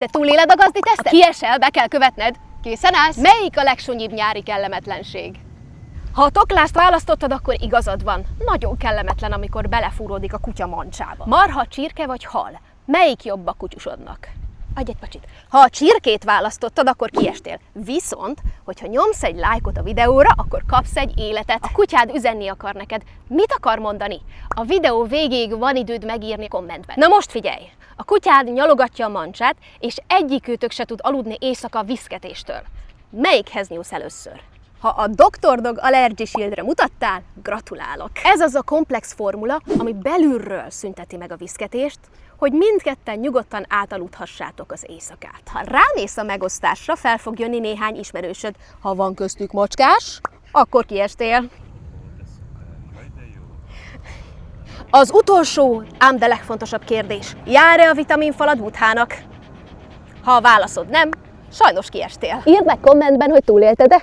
Te túléled a gazdi tesztet? Ha kiesel, be kell követned. Készen állsz? Melyik a legsonyibb nyári kellemetlenség? Ha a toklást választottad, akkor igazad van. Nagyon kellemetlen, amikor belefúródik a kutya mancsába. Marha, csirke vagy hal? Melyik jobb a kutyusodnak? Adj egy pacsit. Ha a csirkét választottad, akkor kiestél. Viszont, hogyha nyomsz egy lájkot a videóra, akkor kapsz egy életet. A kutyád üzenni akar neked. Mit akar mondani? A videó végéig van időd megírni kommentben. Na most figyelj! A kutyád nyalogatja a mancsát, és egyikőtök se tud aludni éjszaka viszketéstől. Melyikhez nyúlsz először? Ha a Dr. Dog Allergy Shieldre mutattál, gratulálok! Ez az a komplex formula, ami belülről szünteti meg a viszketést, hogy mindketten nyugodtan átaludhassátok az éjszakát. Ha rámész a megosztásra, fel fog jönni néhány ismerősöd. Ha van köztük macskás, akkor kiestél. Az utolsó, ám de legfontosabb kérdés. Jár-e a vitaminfalad Buthának? Ha a válaszod nem, sajnos kiestél. Írd meg kommentben, hogy túlélted-e.